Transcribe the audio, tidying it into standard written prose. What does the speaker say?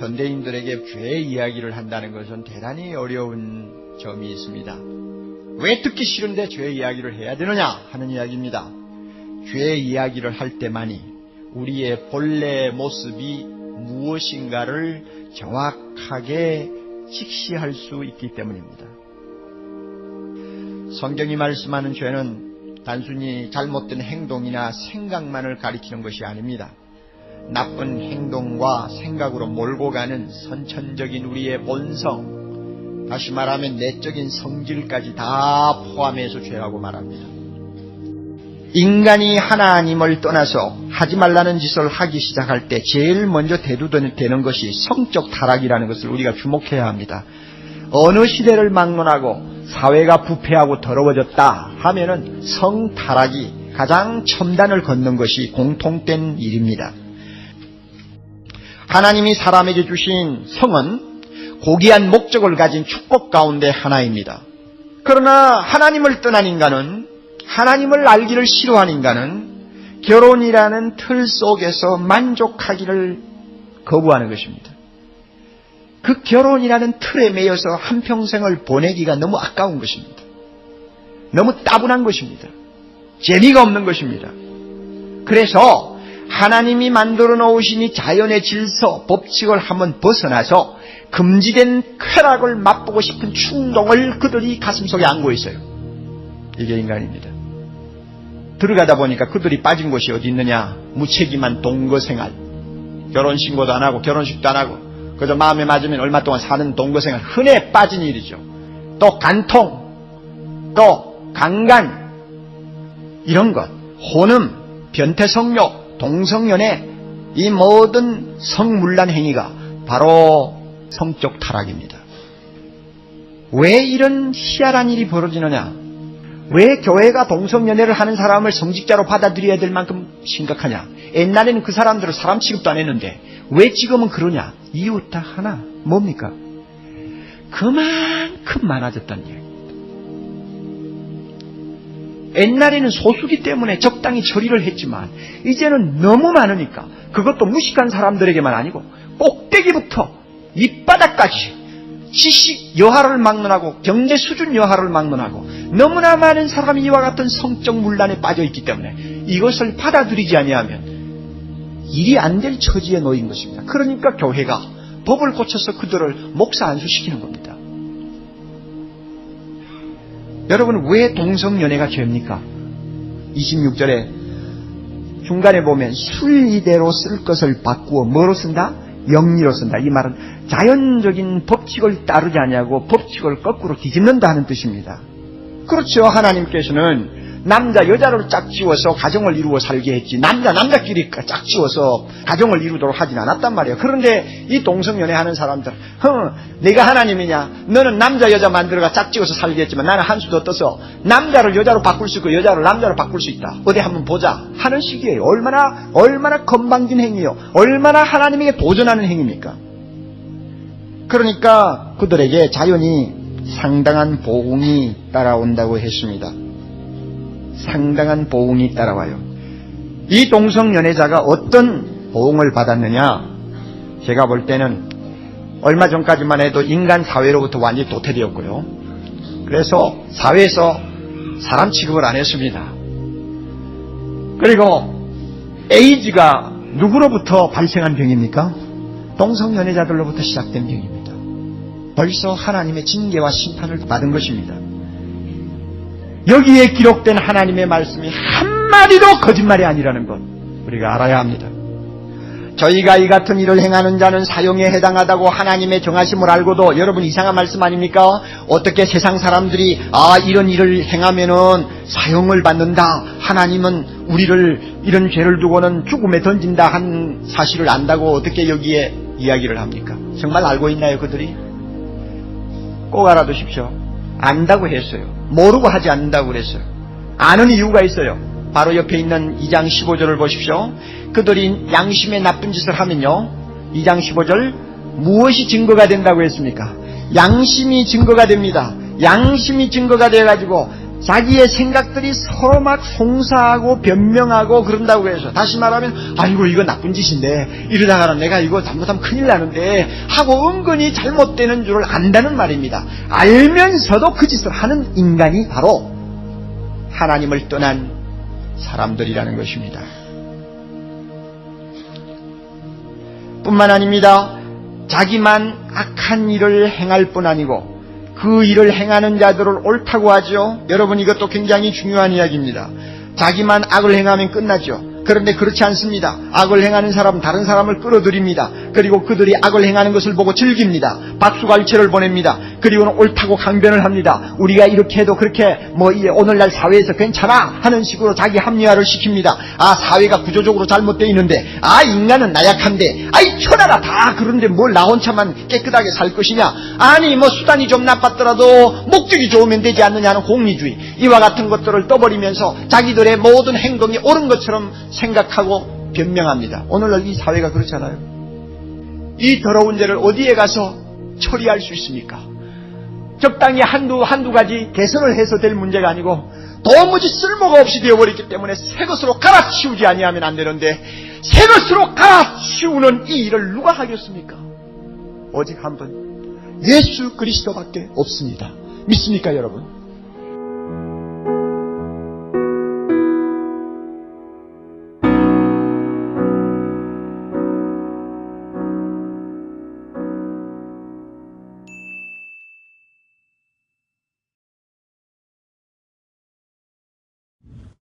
현대인들에게 죄 이야기를 한다는 것은 대단히 어려운 점이 있습니다. 왜 듣기 싫은데 죄 이야기를 해야 되느냐 하는 이야기입니다. 죄 이야기를 할 때만이 우리의 본래 모습이 무엇인가를 정확하게 직시할 수 있기 때문입니다. 성경이 말씀하는 죄는 단순히 잘못된 행동이나 생각만을 가리키는 것이 아닙니다. 나쁜 행동과 생각으로 몰고 가는 선천적인 우리의 본성, 다시 말하면 내적인 성질까지 다 포함해서 죄라고 말합니다. 인간이 하나님을 떠나서 하지 말라는 짓을 하기 시작할 때 제일 먼저 대두되는 것이 성적 타락이라는 것을 우리가 주목해야 합니다. 어느 시대를 막론하고 사회가 부패하고 더러워졌다 하면은 성타락이 가장 첨단을 걷는 것이 공통된 일입니다. 하나님이 사람에게 주신 성은 고귀한 목적을 가진 축복 가운데 하나입니다. 그러나 하나님을 떠난 인간은, 하나님을 알기를 싫어한 인간은 결혼이라는 틀 속에서 만족하기를 거부하는 것입니다. 그 결혼이라는 틀에 매여서 한평생을 보내기가 너무 아까운 것입니다. 너무 따분한 것입니다. 재미가 없는 것입니다. 그래서 하나님이 만들어 놓으신 이 자연의 질서, 법칙을 한번 벗어나서 금지된 쾌락을 맛보고 싶은 충동을 그들이 가슴속에 안고 있어요. 이게 인간입니다. 들어가다 보니까 그들이 빠진 곳이 어디 있느냐? 무책임한 동거생활. 결혼신고도 안 하고 결혼식도 안 하고 그저 마음에 맞으면 얼마 동안 사는 동거생활, 흔해 빠진 일이죠. 또 간통, 또 강간, 이런 것, 혼음, 변태성욕, 동성연애, 이 모든 성문란 행위가 바로 성적 타락입니다. 왜 이런 희한한 일이 벌어지느냐? 왜 교회가 동성연애를 하는 사람을 성직자로 받아들여야 될 만큼 심각하냐? 옛날에는 그 사람들을 사람 취급도 안 했는데 왜 지금은 그러냐? 이유 딱 하나, 뭡니까? 그만큼 많아졌다는 얘기입니다. 옛날에는 소수기 때문에 적당히 처리를 했지만 이제는 너무 많으니까, 그것도 무식한 사람들에게만 아니고 꼭대기부터 밑바닥까지 지식 여하를 막론하고 경제 수준 여하를 막론하고 너무나 많은 사람이 이와 같은 성적 문란에 빠져 있기 때문에 이것을 받아들이지 아니하면 일이 안 될 처지에 놓인 것입니다. 그러니까 교회가 법을 고쳐서 그들을 목사 안수시키는 겁니다. 여러분, 왜 동성연애가 죄입니까? 26절에 중간에 보면 순리대로 쓸 것을 바꾸어 뭐로 쓴다? 영리로 쓴다. 이 말은 자연적인 법칙을 따르지 아니하고 법칙을 거꾸로 뒤집는다 하는 뜻입니다. 그렇죠. 하나님께서는 남자 여자를 짝지어서 가정을 이루어 살게 했지 남자끼리 짝지어서 가정을 이루도록 하진 않았단 말이에요. 그런데 이 동성연애 하는 사람들, 내가 하나님이냐? 너는 남자 여자 만들어가 짝지어서 살게 했지만 나는 한 수 더 떠서 남자를 여자로 바꿀 수 있고 여자를 남자로 바꿀 수 있다. 어디 한번 보자 하는 식이에요. 얼마나 건방진 행위요. 얼마나 하나님에게 도전하는 행위입니까? 그러니까 그들에게 자연히 상당한 보응이 따라온다고 했습니다. 상당한 보응이 따라와요. 이 동성연애자가 어떤 보응을 받았느냐? 제가 볼 때는 얼마 전까지만 해도 인간 사회로부터 완전히 도태되었고요. 그래서 사회에서 사람 취급을 안 했습니다. 그리고 에이즈가 누구로부터 발생한 병입니까? 동성연애자들로부터 시작된 병입니다. 벌써 하나님의 징계와 심판을 받은 것입니다. 여기에 기록된 하나님의 말씀이 한마디도 거짓말이 아니라는 것 우리가 알아야 합니다. 저희가 이 같은 일을 행하는 자는 사형에 해당하다고 하나님의 정하심을 알고도, 여러분 이상한 말씀 아닙니까? 어떻게 세상 사람들이 이런 일을 행하면은 사형을 받는다, 하나님은 우리를 이런 죄를 두고는 죽음에 던진다 한 사실을 안다고 어떻게 여기에 이야기를 합니까? 정말 알고 있나요 그들이? 꼭 알아두십시오. 안다고 했어요. 모르고 하지 않는다고 그랬어요. 아는 이유가 있어요. 바로 옆에 있는 2장 15절을 보십시오. 그들이 양심에 나쁜 짓을 하면요, 2장 15절 무엇이 증거가 된다고 했습니까? 양심이 증거가 됩니다. 양심이 증거가 돼가지고 자기의 생각들이 서로 막 송사하고 변명하고 그런다고 해서, 다시 말하면 아이고 이거 나쁜 짓인데 이러다가는 내가 이거 잘못하면 큰일 나는데 하고 은근히 잘못되는 줄을 안다는 말입니다. 알면서도 그 짓을 하는 인간이 바로 하나님을 떠난 사람들이라는 것입니다. 뿐만 아닙니다. 자기만 악한 일을 행할 뿐 아니고 그 일을 행하는 자들을 옳다고 하죠. 여러분, 이것도 굉장히 중요한 이야기입니다. 자기만 악을 행하면 끝나죠. 그런데 그렇지 않습니다. 악을 행하는 사람은 다른 사람을 끌어들입니다. 그리고 그들이 악을 행하는 것을 보고 즐깁니다. 박수갈채를 보냅니다. 그리고는 옳다고 강변을 합니다. 우리가 이렇게 해도 그렇게 오늘날 사회에서 괜찮아 하는 식으로 자기 합리화를 시킵니다. 아, 사회가 구조적으로 잘못되어 있는데, 아, 인간은 나약한데, 아이 천하가 다 그런데 뭘 나 혼자만 깨끗하게 살 것이냐. 아니 수단이 좀 나빴더라도 목적이 좋으면 되지 않느냐는 공리주의, 이와 같은 것들을 떠버리면서 자기들의 모든 행동이 옳은 것처럼 생각하고 변명합니다. 오늘날 이 사회가 그렇잖아요. 이 더러운 죄를 어디에 가서 처리할 수 있습니까? 적당히 한두 가지 개선을 해서 될 문제가 아니고 도무지 쓸모가 없이 되어버렸기 때문에 새 것으로 갈아치우지 아니하면 안 되는데, 새 것으로 갈아치우는 이 일을 누가 하겠습니까? 오직 한 분, 예수 그리스도밖에 없습니다. 믿습니까 여러분?